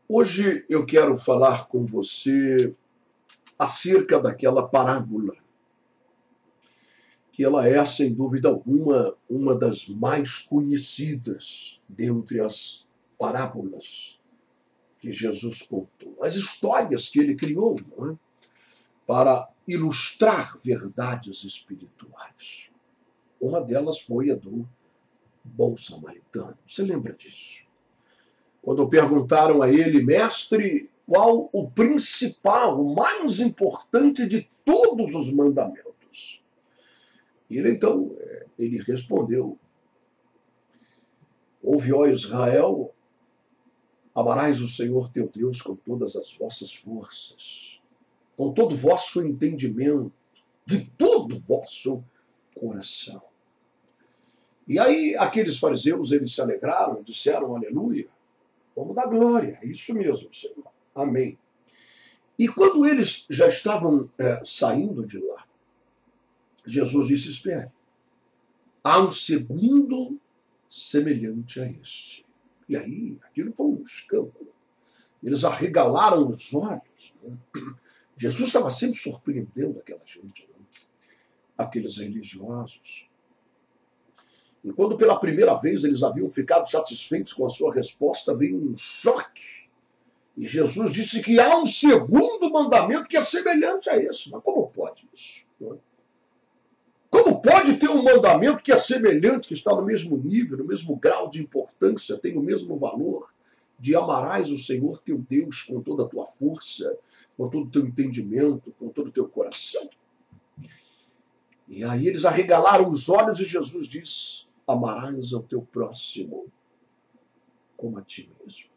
Hoje eu quero falar com você acerca daquela parábola, que ela é, sem dúvida alguma, uma das mais conhecidas dentre as parábolas que Jesus contou. As histórias que ele criou, não é? Para ilustrar verdades espirituais. Uma delas foi a do bom samaritano. Você lembra disso? Quando perguntaram a ele, mestre, qual o principal, o mais importante de todos os mandamentos? Ele então, ele respondeu, ouve, ó Israel, amarás o Senhor teu Deus com todas as vossas forças, com todo o vosso entendimento, de todo o vosso coração. E aí aqueles fariseus, eles se alegraram, disseram aleluia, vamos dar glória, é isso mesmo, Senhor. Amém. E quando eles já estavam saindo de lá, Jesus disse, espere, há um segundo semelhante a este. E aí, aquilo foi um escândalo. Eles arregalaram os olhos. Né? Jesus estava sempre surpreendendo aquela gente, né? Aqueles religiosos. E quando pela primeira vez eles haviam ficado satisfeitos com a sua resposta, veio um choque. E Jesus disse que há um segundo mandamento que é semelhante a esse. Mas como pode isso? Como pode ter um mandamento que é semelhante, que está no mesmo nível, no mesmo grau de importância, tem o mesmo valor, de amarás o Senhor teu Deus com toda a tua força, com todo o teu entendimento, com todo o teu coração? E aí eles arregalaram os olhos e Jesus diz, amarás ao teu próximo como a ti mesmo.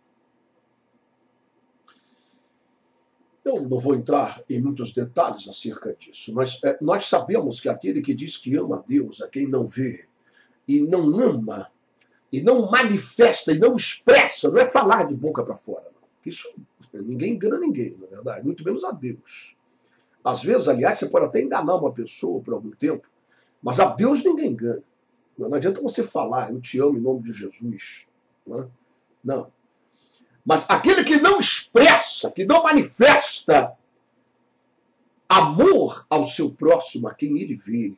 Eu não vou entrar em muitos detalhes acerca disso, mas nós sabemos que aquele que diz que ama a Deus, a quem não vê, e não ama, e não manifesta, e não expressa, não é falar de boca para fora, não. Isso, ninguém engana ninguém, na verdade, muito menos a Deus. Às vezes, aliás, você pode até enganar uma pessoa por algum tempo, mas a Deus ninguém engana. Não adianta você falar, eu te amo em nome de Jesus. Não. Mas aquele que não expressa, que não manifesta amor ao seu próximo, a quem ele vê,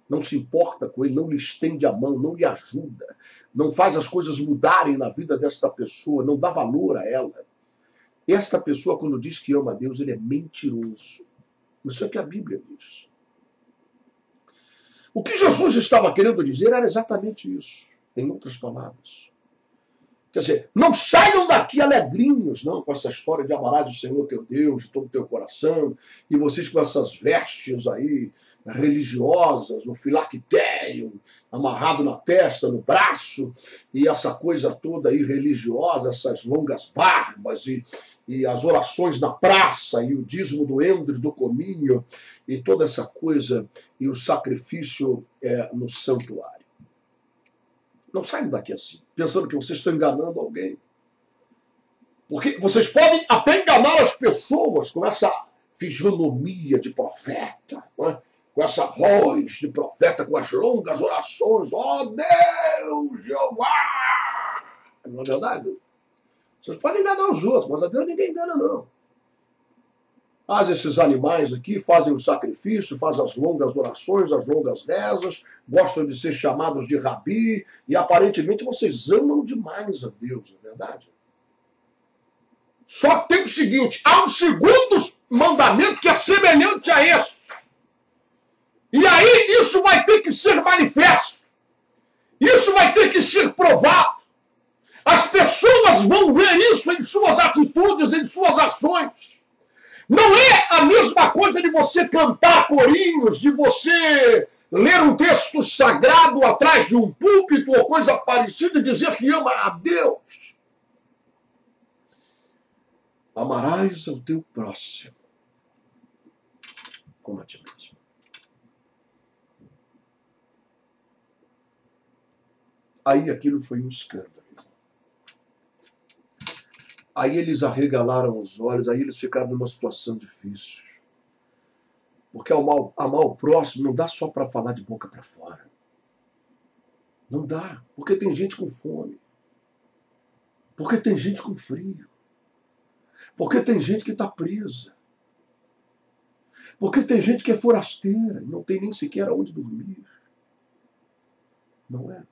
não se importa com ele, não lhe estende a mão, não lhe ajuda, não faz as coisas mudarem na vida desta pessoa, não dá valor a ela. Esta pessoa, quando diz que ama a Deus, ele é mentiroso. Isso é o que a Bíblia diz. O que Jesus estava querendo dizer era exatamente isso, em outras palavras. Quer dizer, não saiam daqui alegrinhos, não, com essa história de amarás o Senhor teu Deus de todo o teu coração, e vocês com essas vestes aí religiosas, no filactério, amarrado na testa, no braço, e essa coisa toda aí religiosa, essas longas barbas, e as orações na praça, e o dízimo do endre, do cominho, e toda essa coisa, e o sacrifício no santuário. Não saiam daqui assim, pensando que vocês estão enganando alguém. Porque vocês podem até enganar as pessoas com essa fisionomia de profeta, né? Com essa voz de profeta, com as longas orações. Ó Deus, Jeová! Não é verdade? Vocês podem enganar os outros, mas a Deus ninguém engana, não. Mas esses animais aqui fazem o sacrifício, fazem as longas orações, as longas rezas, gostam de ser chamados de rabi, e aparentemente vocês amam demais a Deus, não é verdade? Só que tem o seguinte, há um segundo mandamento que é semelhante a esse. E aí isso vai ter que ser manifesto. Isso vai ter que ser provado. As pessoas vão ver isso em suas atitudes, em suas ações. Não é a mesma coisa de você cantar corinhos, de você ler um texto sagrado atrás de um púlpito ou coisa parecida e dizer que ama a Deus. Amarás ao teu próximo como a ti mesmo. Aí aquilo foi um escândalo. Aí eles arregalaram os olhos, aí eles ficaram numa situação difícil. Porque amar o próximo não dá só para falar de boca para fora. Não dá, porque tem gente com fome. Porque tem gente com frio. Porque tem gente que está presa. Porque tem gente que é forasteira e não tem nem sequer aonde dormir. Não é?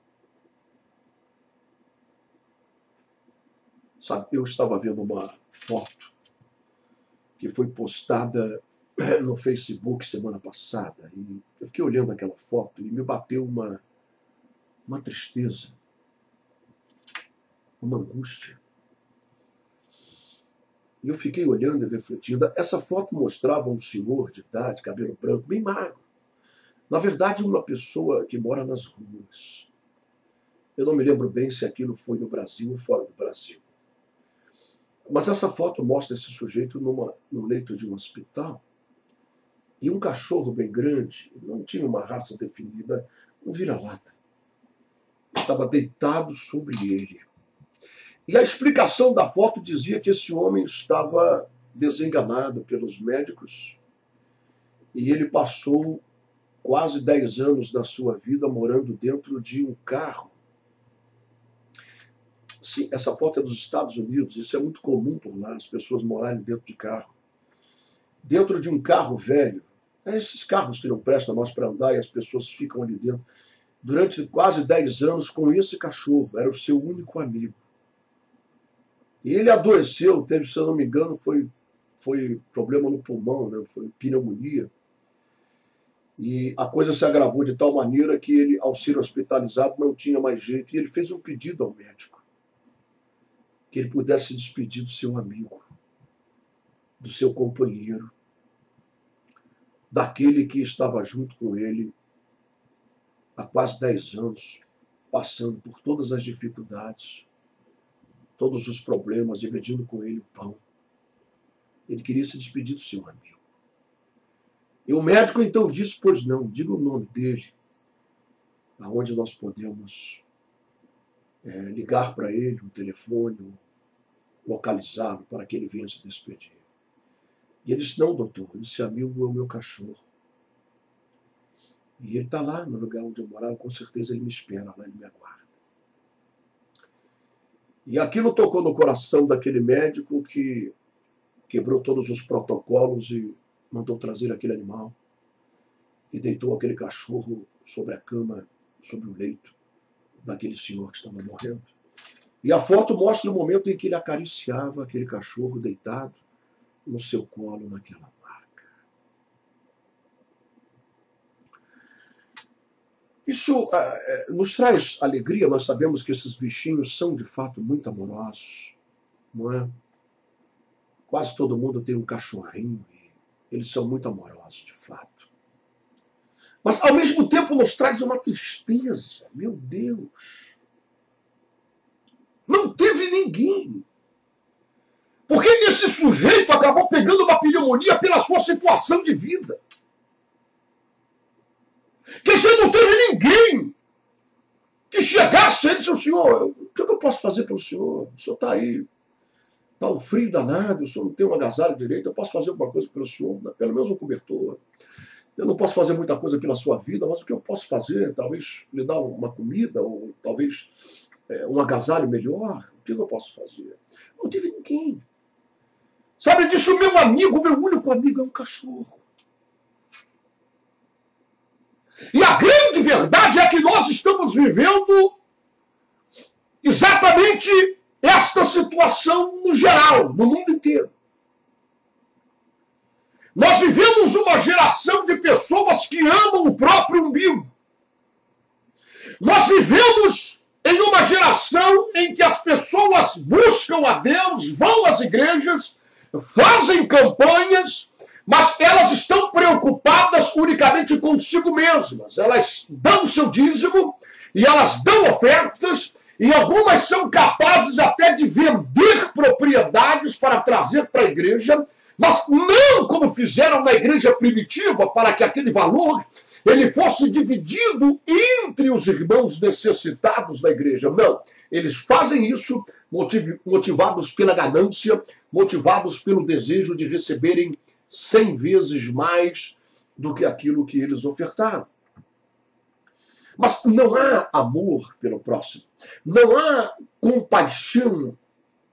Sabe, eu estava vendo uma foto que foi postada no Facebook semana passada e eu fiquei olhando aquela foto e me bateu uma tristeza, uma angústia. E eu fiquei olhando e refletindo. Essa foto mostrava um senhor de idade, cabelo branco, bem magro. Na verdade, uma pessoa que mora nas ruas. Eu não me lembro bem se aquilo foi no Brasil ou fora do Brasil. Mas essa foto mostra esse sujeito no leito de um hospital e um cachorro bem grande, não tinha uma raça definida, um vira-lata. Estava deitado sobre ele. E a explicação da foto dizia que esse homem estava desenganado pelos médicos e ele passou quase 10 anos da sua vida morando dentro de um carro. Sim, essa foto é dos Estados Unidos, isso é muito comum por lá, as pessoas morarem dentro de carro. Dentro de um carro velho, esses carros que não prestam mais para andar e as pessoas ficam ali dentro, durante quase 10 anos com esse cachorro, era o seu único amigo. E ele adoeceu, teve, se eu não me engano, foi problema no pulmão, né? Foi pneumonia. E a coisa se agravou de tal maneira que ele, ao ser hospitalizado, não tinha mais jeito. E ele fez um pedido ao médico, que ele pudesse se despedir do seu amigo, do seu companheiro, daquele que estava junto com ele há quase 10 anos, passando por todas as dificuldades, todos os problemas, dividindo com ele o pão. Ele queria se despedir do seu amigo. E o médico então disse, pois não, diga o nome dele, aonde nós podemos ligar para ele, um telefone, localizá-lo para que ele venha se despedir. E ele disse, não, doutor, esse amigo é o meu cachorro. E ele está lá no lugar onde eu morava, com certeza ele me espera lá, ele me aguarda. E aquilo tocou no coração daquele médico que quebrou todos os protocolos e mandou trazer aquele animal e deitou aquele cachorro sobre a cama, sobre o leito daquele senhor que estava morrendo. E a foto mostra o momento em que ele acariciava aquele cachorro deitado no seu colo naquela maca. Isso nos traz alegria, nós sabemos que esses bichinhos são de fato muito amorosos, não é? Quase todo mundo tem um cachorrinho e eles são muito amorosos, de fato. Mas ao mesmo tempo nos traz uma tristeza, meu Deus. Não teve ninguém. Porque esse sujeito acabou pegando uma pneumonia pela sua situação de vida. Que você não teve ninguém que chegasse e disse, senhor, o que eu posso fazer pelo senhor? O senhor está aí, está um frio danado, o senhor não tem um agasalho direito, eu posso fazer alguma coisa pelo senhor, pelo menos um cobertor. Eu não posso fazer muita coisa pela sua vida, mas o que eu posso fazer? Talvez lhe dar uma comida, ou talvez um agasalho melhor. O que eu posso fazer? Não teve ninguém. Sabe disso, meu amigo, meu único amigo é um cachorro. E a grande verdade é que nós estamos vivendo exatamente esta situação no geral, no mundo inteiro. Nós vivemos uma geração de pessoas que amam o próprio umbigo. Nós vivemos em uma geração em que as pessoas buscam a Deus, vão às igrejas, fazem campanhas, mas elas estão preocupadas unicamente consigo mesmas. Elas dão seu dízimo e elas dão ofertas e algumas são capazes até de vender propriedades para trazer para a igreja, mas não como fizeram na igreja primitiva, para que aquele valor ele fosse dividido entre os irmãos necessitados da igreja. Não, eles fazem isso motivados pela ganância, motivados pelo desejo de receberem 100 vezes mais do que aquilo que eles ofertaram. Mas não há amor pelo próximo, não há compaixão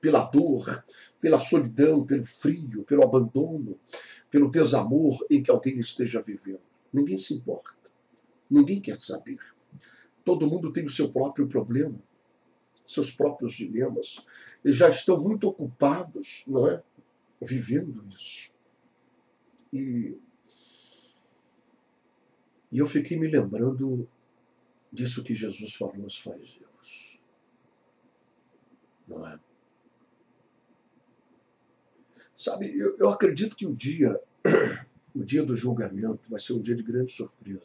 pela dor, pela solidão, pelo frio, pelo abandono, pelo desamor em que alguém esteja vivendo. Ninguém se importa. Ninguém quer saber. Todo mundo tem o seu próprio problema, seus próprios dilemas. E já estão muito ocupados, não é? Vivendo isso. E eu fiquei me lembrando disso que Jesus falou aos fariseus. Não é? Sabe, eu acredito que o dia do julgamento vai ser um dia de grande surpresa.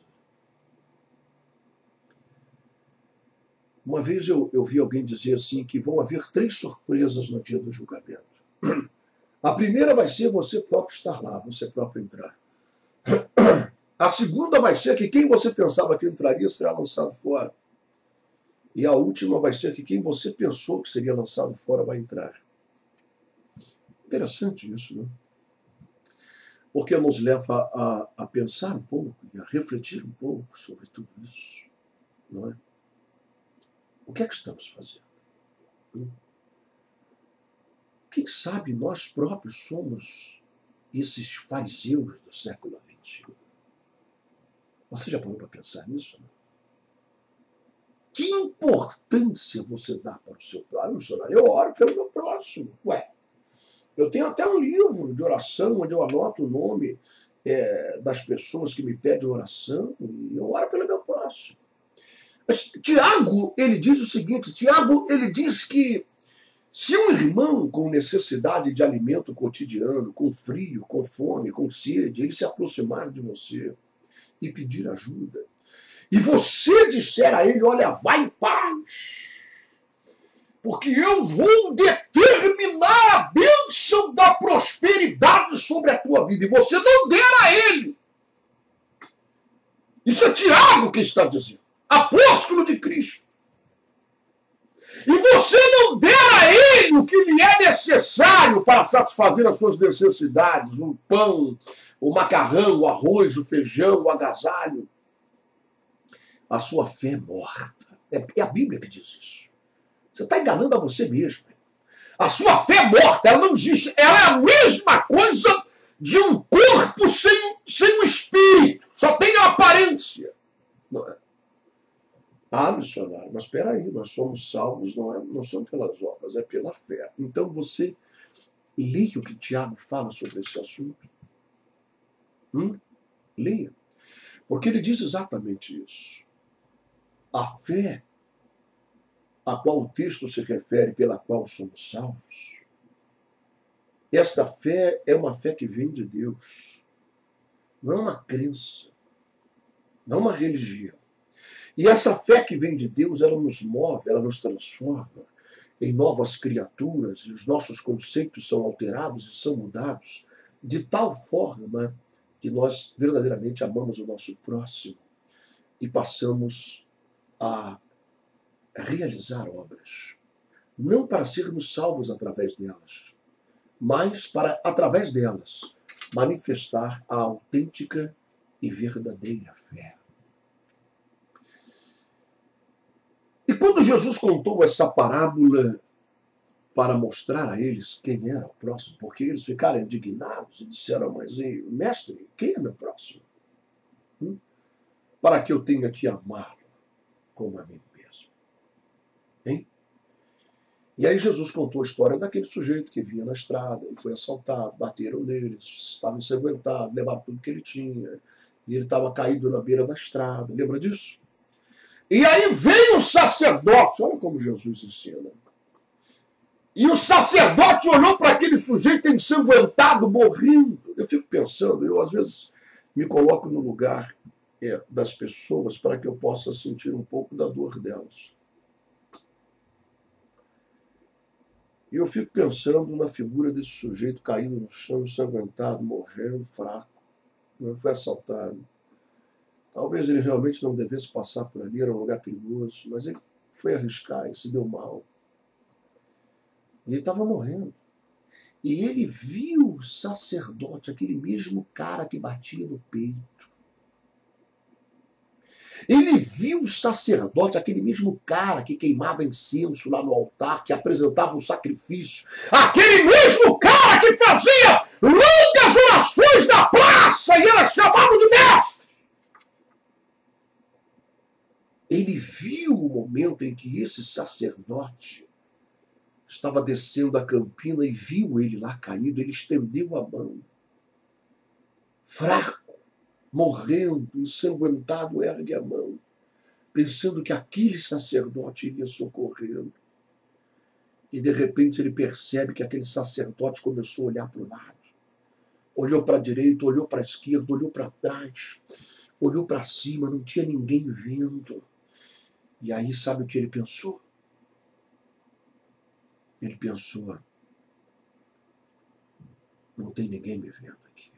Uma vez eu vi alguém dizer assim que vão haver 3 surpresas no dia do julgamento. A primeira vai ser você próprio estar lá, você próprio entrar. A segunda vai ser que quem você pensava que entraria será lançado fora. E a última vai ser que quem você pensou que seria lançado fora vai entrar. Interessante isso, né? Porque nos leva a pensar um pouco e a refletir um pouco sobre tudo isso, não é? O que é que estamos fazendo? Quem sabe nós próprios somos esses fariseus do século XXI? Você já parou para pensar nisso? Não? Que importância você dá para o seu próximo? Eu oro pelo meu próximo. Ué, eu tenho até um livro de oração onde eu anoto o nome das pessoas que me pedem oração e eu oro pelo meu próximo. Mas Tiago, ele diz o seguinte, Tiago, ele diz que se um irmão com necessidade de alimento cotidiano, com frio, com fome, com sede, ele se aproximar de você e pedir ajuda, e você disser a ele, olha, vai em paz, porque eu vou determinar a bênção da prosperidade sobre a tua vida, e você não der a ele. Isso é Tiago que está dizendo, apóstolo de Cristo. E você não der a ele o que lhe é necessário para satisfazer as suas necessidades, o pão, o macarrão, o arroz, o feijão, o agasalho, a sua fé é morta. É a Bíblia que diz isso. Você está enganando a você mesmo. A sua fé é morta, ela não existe. Ela é a mesma coisa de um corpo sem um espírito. Só tem a aparência. Não é? Ah, missionário, mas espera aí, nós somos salvos, não somos pelas obras, é pela fé. Então você leia o que Tiago fala sobre esse assunto. Leia. Porque ele diz exatamente isso. A fé a qual o texto se refere, pela qual somos salvos, esta fé é uma fé que vem de Deus. Não é uma crença, não é uma religião. E essa fé que vem de Deus, ela nos move, ela nos transforma em novas criaturas, e os nossos conceitos são alterados e são mudados de tal forma que nós verdadeiramente amamos o nosso próximo e passamos a realizar obras, não para sermos salvos através delas, mas para, através delas, manifestar a autêntica e verdadeira fé. E quando Jesus contou essa parábola para mostrar a eles quem era o próximo, porque eles ficaram indignados e disseram, mas mestre, quem é meu próximo? Para que eu tenha que amá-lo como a mim mesmo. Hein? E aí Jesus contou a história daquele sujeito que vinha na estrada e foi assaltado, bateram nele, estava ensanguentado, levaram tudo que ele tinha, e ele estava caído na beira da estrada. Lembra disso? E aí veio o sacerdote, olha como Jesus ensina. E o sacerdote olhou para aquele sujeito ensanguentado, morrendo. Eu fico pensando, eu às vezes me coloco no lugar das pessoas para que eu possa sentir um pouco da dor delas. E eu fico pensando na figura desse sujeito caído no chão, ensanguentado, morrendo, fraco, não foi assaltado. Talvez ele realmente não devesse passar por ali, era um lugar perigoso, mas ele foi arriscar e se deu mal. E ele estava morrendo. E ele viu o sacerdote, aquele mesmo cara que batia no peito. Ele viu o sacerdote, aquele mesmo cara que queimava incenso lá no altar, que apresentava o sacrifício. Aquele mesmo cara que fazia longas orações na praça e era chamado de mestre. Ele viu o momento em que esse sacerdote estava descendo a campina e viu ele lá caído. Ele estendeu a mão. Fraco, morrendo, ensanguentado, ergue a mão, pensando que aquele sacerdote iria socorrê-lo. E de repente ele percebe que aquele sacerdote começou a olhar para o lado. Olhou para a direita, olhou para a esquerda, olhou para trás, olhou para cima, não tinha ninguém vendo. E aí sabe o que ele pensou? Ele pensou, não tem ninguém me vendo aqui.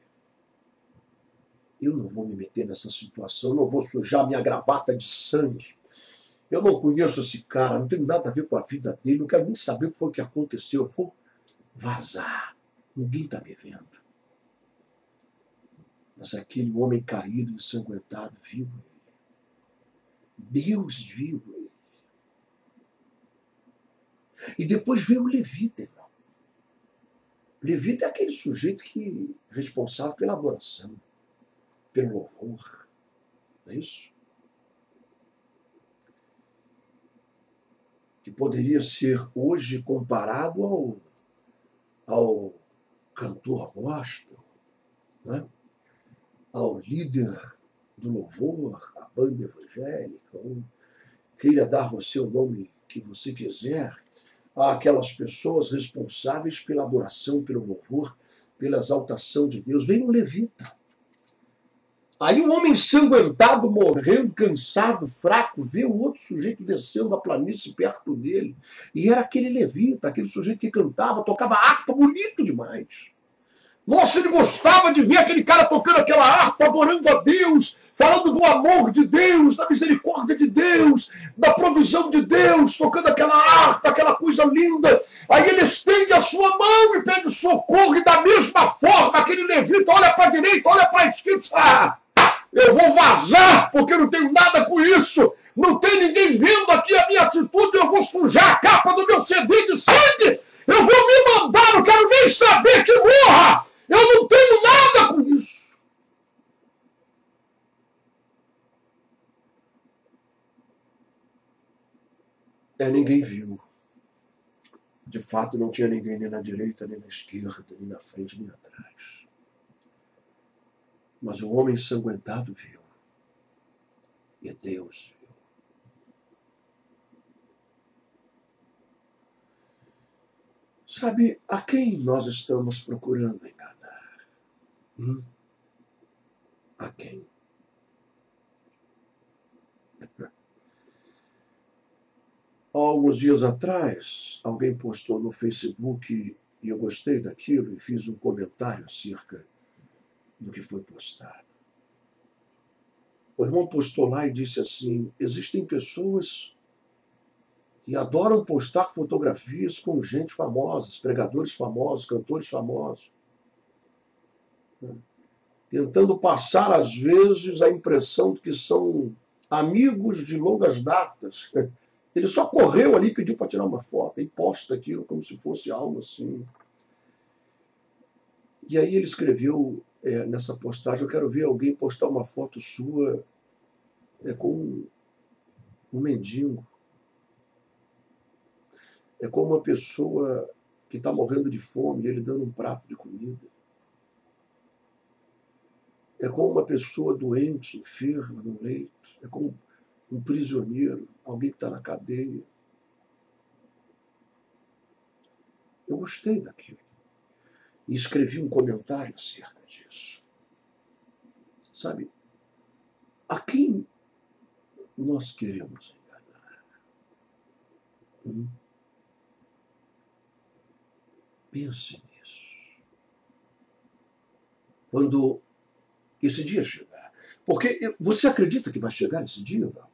Eu não vou me meter nessa situação, não vou sujar minha gravata de sangue. Eu não conheço esse cara, não tem nada a ver com a vida dele, não quero nem saber o que foi que aconteceu. Eu vou vazar, ninguém está me vendo. Mas aquele homem caído, ensanguentado, viu ele. Deus viu ele. E depois veio o levita, irmão. O levita é aquele sujeito que é responsável pela adoração, pelo louvor. Não é isso? Que poderia ser hoje comparado ao cantor gospel, né? Ao líder do louvor, a banda evangélica, ou queira dar você o nome que você quiser, àquelas pessoas responsáveis pela adoração, pelo louvor, pela exaltação de Deus. Vem um levita. Aí um homem ensanguentado, morrendo, cansado, fraco, vê o outro sujeito descendo a planície perto dele. E era aquele levita, aquele sujeito que cantava, tocava harpa bonito demais. Nossa, ele gostava de ver aquele cara tocando aquela harpa, adorando a Deus, falando do amor de Deus, da misericórdia de Deus, da provisão de Deus, tocando aquela harpa, aquela coisa linda. Aí ele estende a sua mão e pede socorro, e da mesma forma aquele levita olha para a direita, olha para a esquerda, eu vou vazar, porque eu não tenho nada com isso. Não tem ninguém vendo aqui a minha atitude, eu vou sujar a capa do meu CD de sangue. Eu vou me mandar, não quero nem saber que morra. Eu não tenho nada com isso. Ninguém viu. De fato, não tinha ninguém nem na direita, nem na esquerda, nem na frente, nem atrás. Mas o homem ensanguentado viu. E Deus viu. Sabe, a quem nós estamos procurando enganar? A quem? Há alguns dias atrás, alguém postou no Facebook e eu gostei daquilo e fiz um comentário acerca do que foi postado. O irmão postou lá e disse assim: existem pessoas que adoram postar fotografias com gente famosa, pregadores famosos, cantores famosos, tentando passar, às vezes, a impressão de que são amigos de longas datas. Ele só correu ali e pediu para tirar uma foto e posta aquilo como se fosse algo assim. E aí ele escreveu nessa postagem: eu quero ver alguém postar uma foto sua com um mendigo. É como uma pessoa que está morrendo de fome e ele dando um prato de comida. É como uma pessoa doente, enferma, no leito. É como um prisioneiro, alguém que está na cadeia. Eu gostei daquilo. E escrevi um comentário acerca disso. Sabe, a quem nós queremos enganar? Pense nisso. Quando esse dia chegar. Porque você acredita que vai chegar esse dia, não?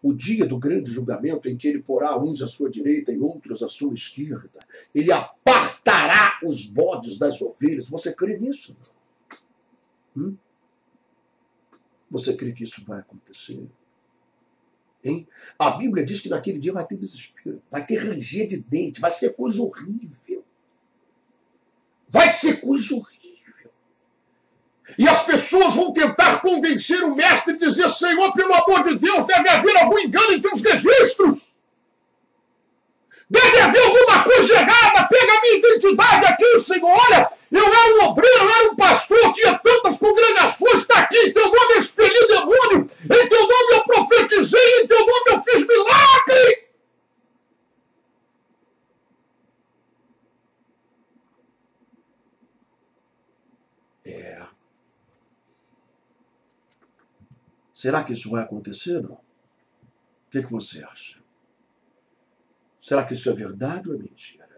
O dia do grande julgamento em que ele porá uns à sua direita e outros à sua esquerda. Ele apartará os bodes das ovelhas. Você crê nisso? Não? Você crê que isso vai acontecer? Hein? A Bíblia diz que naquele dia vai ter desespero, vai ter ranger de dente, vai ser coisa horrível. Vai ser coisa horrível. E as pessoas vão tentar convencer o mestre e dizer: Senhor, pelo amor de Deus, deve haver algum engano em teus registros. Deve haver alguma coisa errada. Pega a minha identidade aqui, Senhor. Olha, eu era um obreiro, eu era um pastor, tinha tantas congregações, está aqui, em teu nome eu expeli demônio, em teu nome eu profetizei, em teu nome eu fiz milagre. Será que isso vai acontecer, não? O que você acha? Será que isso é verdade ou é mentira?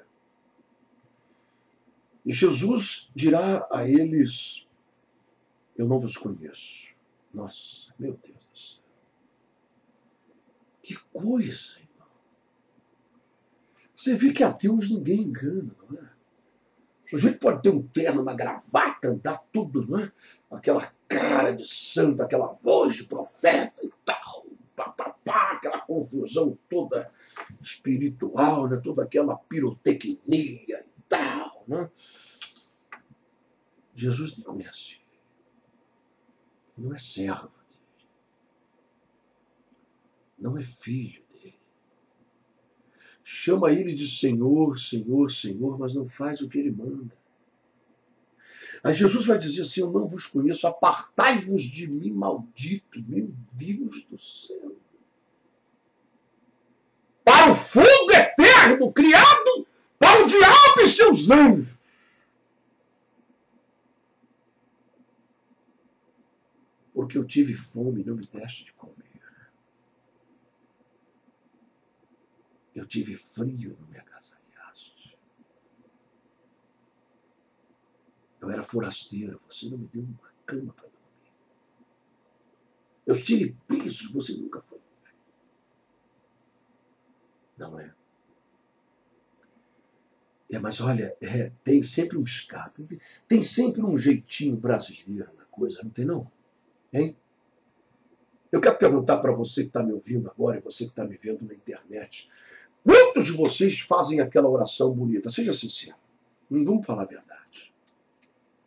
E Jesus dirá a eles: eu não vos conheço. Nossa, meu Deus do céu. Que coisa, irmão. Você vê que a Deus ninguém engana, não é? O sujeito pode ter um terno, uma gravata, andar tudo, não é? Aquela cara de santo, aquela voz de profeta e tal, aquela confusão toda espiritual, né? Toda aquela pirotecnia e tal, né? Jesus não conhece. Não é servo dele. Não é filho dele. Chama ele de Senhor, Senhor, Senhor, mas não faz o que ele manda. Aí Jesus vai dizer assim: eu não vos conheço, apartai-vos de mim, maldito. Meu Deus do céu. Para o fogo eterno, criado para o diabo e seus anjos. Porque eu tive fome e não me deste de comer. Eu tive frio, não me agasalhaste. Eu era forasteiro, você não me deu uma cama para dormir. Eu estive preso, você nunca foi. Não é? Mas olha, tem sempre um escape, tem sempre um jeitinho brasileiro na coisa, não tem não? Hein? Eu quero perguntar para você que está me ouvindo agora e você que está me vendo na internet: quantos de vocês fazem aquela oração bonita? Seja sincero. Não vamos falar a verdade.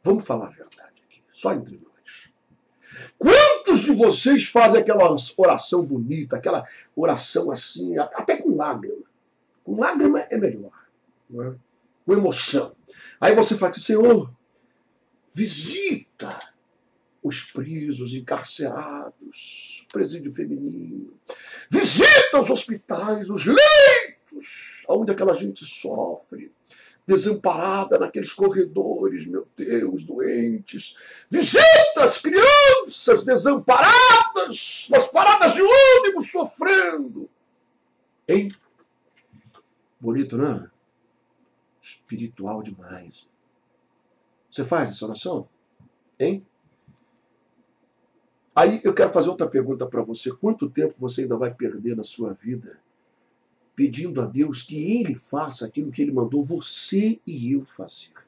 Vamos falar a verdade aqui, só entre nós. Quantos de vocês fazem aquela oração bonita, aquela oração assim, até com lágrima? Com lágrima é melhor, não é? Com emoção. Aí você fala: Senhor, visita os presos, encarcerados, presídio feminino. Visita os hospitais, os leitos, onde aquela gente sofre, desamparada naqueles corredores, meu Deus, doentes. Visita as crianças desamparadas, nas paradas de ônibus, sofrendo. Hein? Bonito, não é? Espiritual demais. Você faz essa oração? Hein? Aí eu quero fazer outra pergunta para você. Quanto tempo você ainda vai perder na sua vida pedindo a Deus que Ele faça aquilo que Ele mandou você e eu fazermos?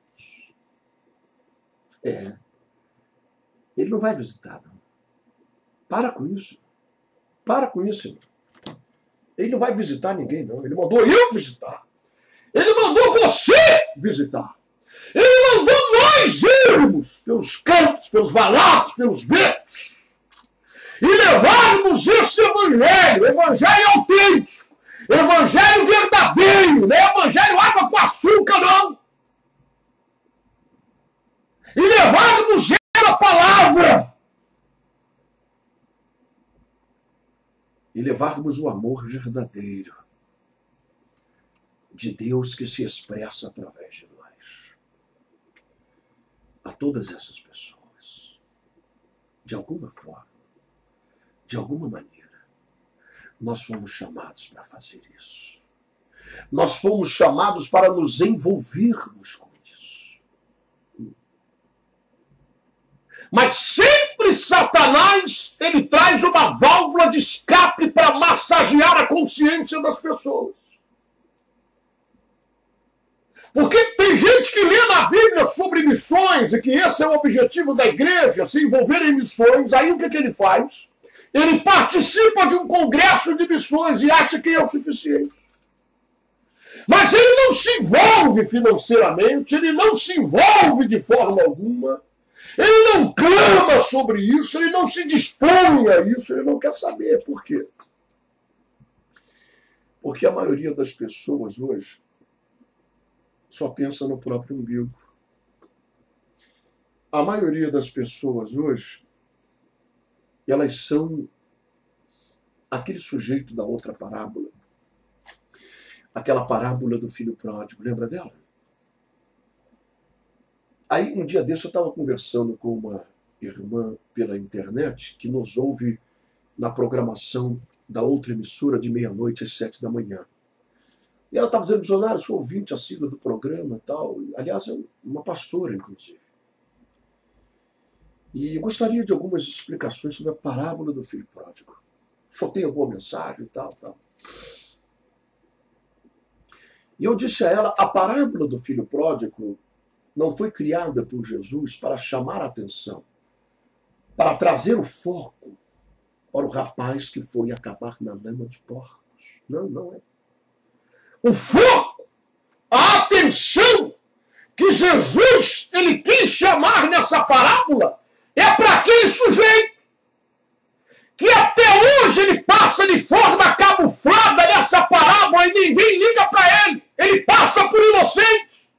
Ele não vai visitar, não. Para com isso. Para com isso, irmão. Ele não vai visitar ninguém, não. Ele mandou eu visitar. Ele mandou você visitar. Ele mandou nós irmos pelos cantos, pelos valados, pelos becos, e levarmos esse evangelho autêntico, evangelho verdadeiro, não é evangelho água com açúcar, não. E levarmos essa palavra. E levarmos o amor verdadeiro de Deus que se expressa através de nós. A todas essas pessoas, de alguma forma, de alguma maneira, nós fomos chamados para fazer isso. Nós fomos chamados para nos envolvermos com isso. Mas sempre Satanás, ele traz uma válvula de escape para massagear a consciência das pessoas. Porque tem gente que lê na Bíblia sobre missões e que esse é o objetivo da igreja, se envolver em missões. Aí o que ele faz? Ele participa de um congresso de missões e acha que é o suficiente. Mas ele não se envolve financeiramente, ele não se envolve de forma alguma, ele não clama sobre isso, ele não se dispõe a isso, ele não quer saber. Por quê? Porque a maioria das pessoas hoje só pensa no próprio umbigo. A maioria das pessoas hoje, elas são aquele sujeito da outra parábola. Aquela parábola do filho pródigo, lembra dela? Aí, um dia desse, eu estava conversando com uma irmã pela internet que nos ouve na programação da outra emissora de meia-noite às 7 da manhã. E ela estava dizendo, missionário, sou ouvinte assíduo do programa e tal. Aliás, é uma pastora, inclusive. E eu gostaria de algumas explicações sobre a parábola do filho pródigo. Só tem alguma mensagem e tal, tal. E eu disse a ela, a parábola do filho pródigo não foi criada por Jesus para chamar a atenção, para trazer o foco para o rapaz que foi acabar na lama de porcos. Não, não é. O foco, a atenção que Jesus ele quis chamar nessa parábola é para aquele sujeito que até hoje ele passa de forma camuflada nessa parábola e ninguém liga para ele. Ele passa por inocente.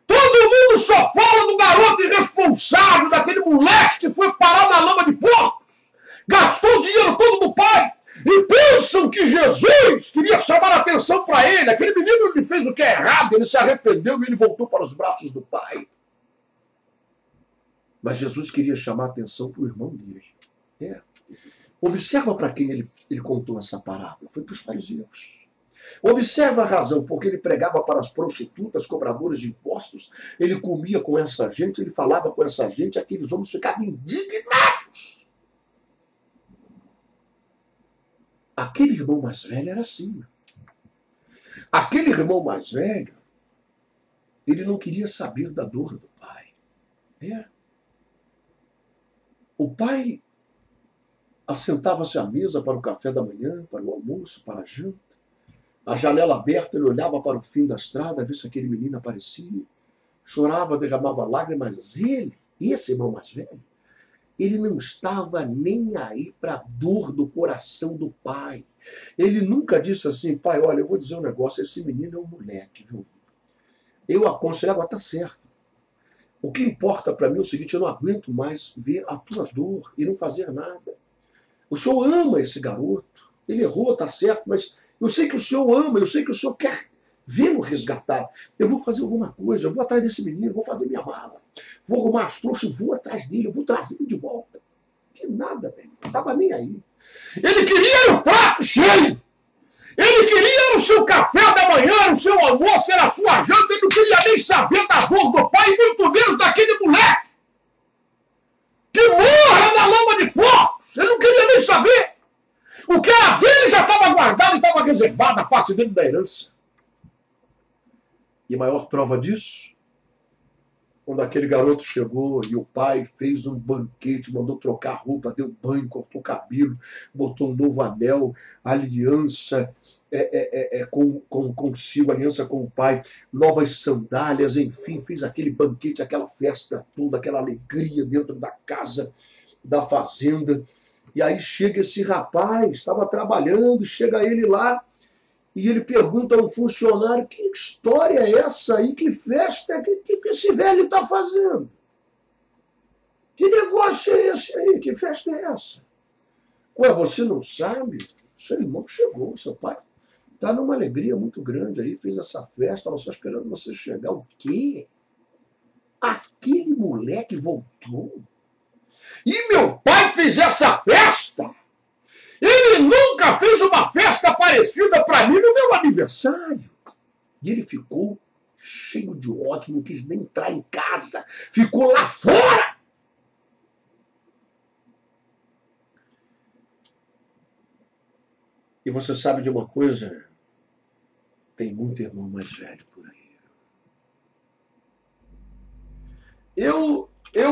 Todo mundo só fala do garoto irresponsável, daquele moleque que foi parar na lama de porcos, gastou o dinheiro todo do pai, e pensam que Jesus queria chamar a atenção para ele. Aquele menino ele fez o que é errado, ele se arrependeu e ele voltou para os braços do pai. Mas Jesus queria chamar a atenção para o irmão dele. É. Observa para quem ele contou essa parábola. Foi para os fariseus. Observa a razão, porque ele pregava para as prostitutas, cobradoras de impostos, ele comia com essa gente, ele falava com essa gente, aqueles homens ficavam indignados. Aquele irmão mais velho era assim. Aquele irmão mais velho, ele não queria saber da dor do pai. É. O pai assentava-se à mesa para o café da manhã, para o almoço, para a janta. A janela aberta, ele olhava para o fim da estrada, ver se aquele menino aparecia. Chorava, derramava lágrimas. Ele, esse irmão mais velho, ele não estava nem aí para a dor do coração do pai. Ele nunca disse assim, pai, olha, eu vou dizer um negócio, esse menino é um moleque, viu? Eu aconselhava, tá certo. O que importa para mim é o seguinte, eu não aguento mais ver a tua dor e não fazer nada. O senhor ama esse garoto, ele errou, tá certo, mas eu sei que o senhor ama, eu sei que o senhor quer vê-lo resgatado. Eu vou fazer alguma coisa, eu vou atrás desse menino, vou fazer minha mala, vou arrumar as trouxas, vou atrás dele, eu vou trazer ele de volta. Que nada, velho, não estava nem aí. Ele queria o prato cheio, ele queria o seu café da manhã, o seu almoço, era a sua janta, ele não queria nem saber da dor do pai, muito menos daquele moleque que morra na lama de porcos, ele não queria nem saber. O que era dele já estava guardado e estava reservado, a parte dele da herança. E a maior prova disso, quando aquele garoto chegou e o pai fez um banquete, mandou trocar a roupa, deu banho, cortou o cabelo, botou um novo anel, aliança consigo, aliança com o pai, novas sandálias, enfim, fez aquele banquete, aquela festa toda, aquela alegria dentro da casa, da fazenda. E aí chega esse rapaz, estava trabalhando, chega ele lá, e ele pergunta ao funcionário, que história é essa aí? Que festa que esse velho está fazendo? Que negócio é esse aí? Que festa é essa? Ué, você não sabe? Seu irmão chegou, seu pai está numa alegria muito grande aí, fez essa festa, estava só esperando você chegar. O quê? Aquele moleque voltou? E meu pai fez essa festa? Ele nunca fez uma festa parecida para mim no meu aniversário. E ele ficou cheio de ódio, não quis nem entrar em casa, ficou lá fora. E você sabe de uma coisa? Tem muito irmão mais velho por aí. eu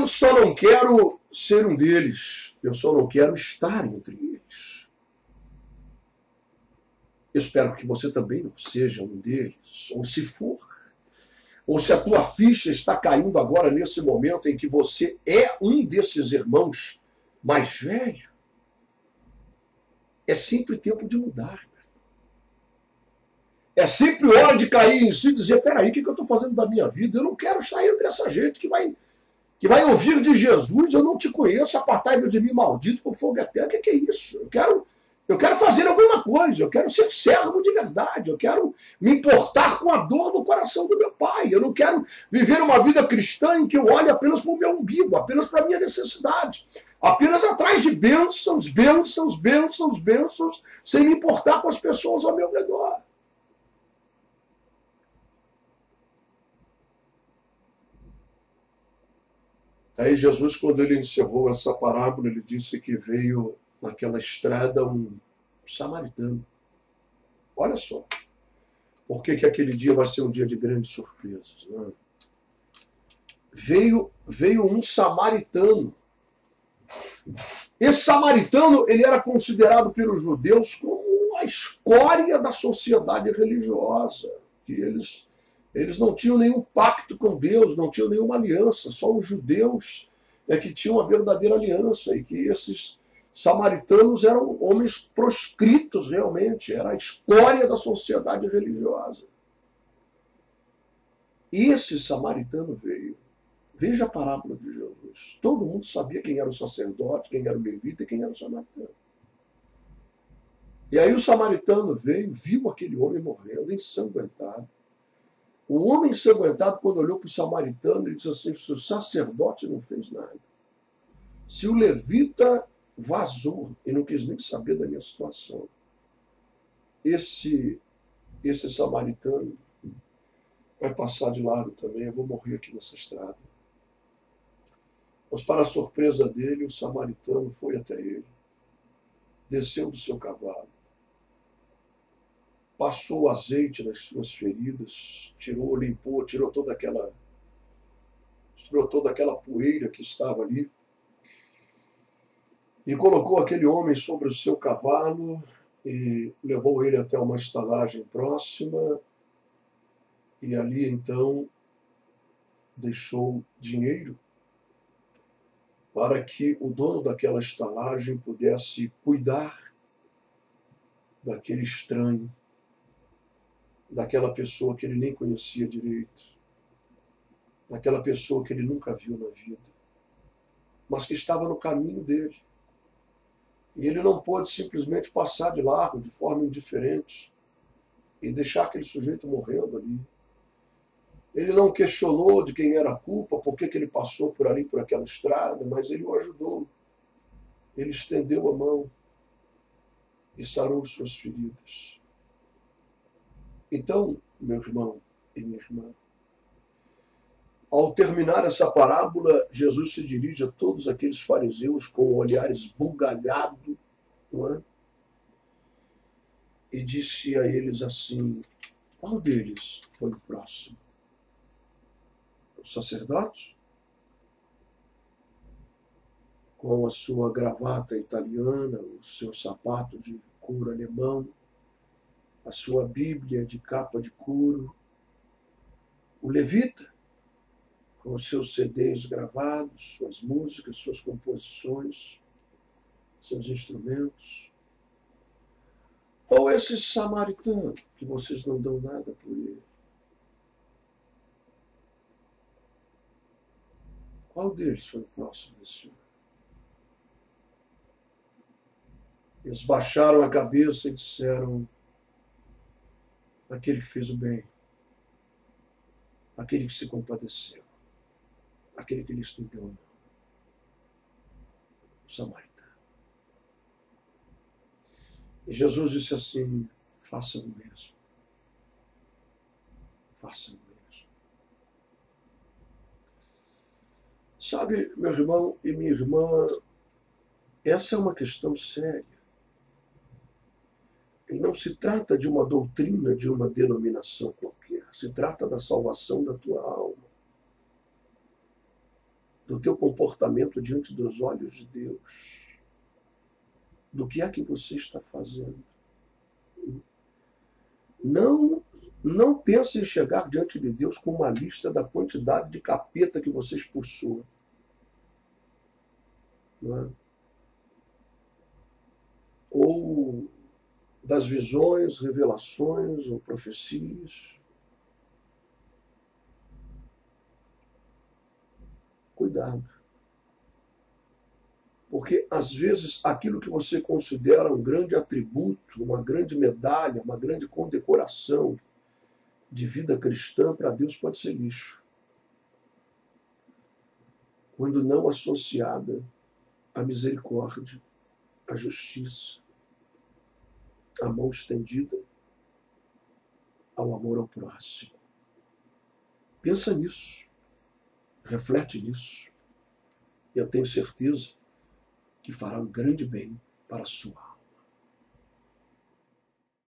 só não quero ser um deles. Eu só não quero estar entre eles. Eu espero que você também não seja um deles. Ou se for, ou se a tua ficha está caindo agora nesse momento em que você é um desses irmãos mais velho, é sempre tempo de mudar. É sempre hora de cair em si e dizer, peraí, o que eu estou fazendo da minha vida? Eu não quero estar entre essa gente que vai ouvir de Jesus, eu não te conheço, apartai-me de mim, maldito, por fogo eterno. O que é isso? Eu quero fazer alguma coisa, eu quero ser servo de verdade, eu quero me importar com a dor no coração do meu pai, eu não quero viver uma vida cristã em que eu olhe apenas para o meu umbigo, apenas para a minha necessidade, apenas atrás de bênçãos, bênçãos, bênçãos, bênçãos, sem me importar com as pessoas ao meu redor. Aí Jesus, quando ele encerrou essa parábola, ele disse que veio naquela estrada um samaritano. Olha só, por que aquele dia vai ser um dia de grandes surpresas, né? Veio um samaritano. Esse samaritano, ele era considerado pelos judeus como a escória da sociedade religiosa, que eles não tinham nenhum pacto com Deus, não tinham nenhuma aliança, só os judeus é que tinham a verdadeira aliança, e que esses samaritanos eram homens proscritos realmente, era a escória da sociedade religiosa. E esse samaritano veio. Veja a parábola de Jesus. Todo mundo sabia quem era o sacerdote, quem era o levita e quem era o samaritano. E aí o samaritano veio, viu aquele homem morrendo, ensanguentado. O homem ensanguentado, quando olhou para o samaritano, ele disse assim, se o sacerdote não fez nada, se o levita vazou e não quis nem saber da minha situação, esse samaritano vai passar de lado também, eu vou morrer aqui nessa estrada. Mas, para a surpresa dele, o samaritano foi até ele, desceu do seu cavalo, passou o azeite nas suas feridas, limpou, tirou toda aquela poeira que estava ali, e colocou aquele homem sobre o seu cavalo e levou ele até uma estalagem próxima, e ali então deixou dinheiro para que o dono daquela estalagem pudesse cuidar daquele estranho, daquela pessoa que ele nem conhecia direito, daquela pessoa que ele nunca viu na vida, mas que estava no caminho dele. E ele não pôde simplesmente passar de largo, de forma indiferente, e deixar aquele sujeito morrendo ali. Ele não questionou de quem era a culpa, por que ele passou por ali, por aquela estrada, mas ele o ajudou. Ele estendeu a mão e sarou suas feridas. Então, meu irmão e minha irmã, ao terminar essa parábola, Jesus se dirige a todos aqueles fariseus com o olhar esbugalhado, não é? E disse a eles assim, qual deles foi o próximo? O sacerdote? Com a sua gravata italiana, o seu sapato de couro alemão, a sua Bíblia de capa de couro, o levita, com os seus CDs gravados, suas músicas, suas composições, seus instrumentos, ou esse samaritano, que vocês não dão nada por ele? Qual deles foi o próximo desse homem? Eles baixaram a cabeça e disseram, aquele que fez o bem, aquele que se compadeceu, aquele que lhe estendeu a mão, o samaritano. E Jesus disse assim, faça o mesmo. Faça o mesmo. Sabe, meu irmão e minha irmã, essa é uma questão séria. E não se trata de uma doutrina, de uma denominação qualquer. Se trata da salvação da tua alma. do teu comportamento diante dos olhos de Deus, do que é que você está fazendo. Não pense em chegar diante de Deus com uma lista da quantidade de capeta que você expulsou. Não é? Ou das visões, revelações ou profecias. Cuidado. Porque, às vezes, aquilo que você considera um grande atributo, uma grande medalha, uma grande condecoração de vida cristã, para Deus pode ser lixo. Quando não associada à misericórdia, à justiça, à mão estendida, ao amor ao próximo. Pensa nisso, reflete nisso, e eu tenho certeza que fará um grande bem para a sua alma.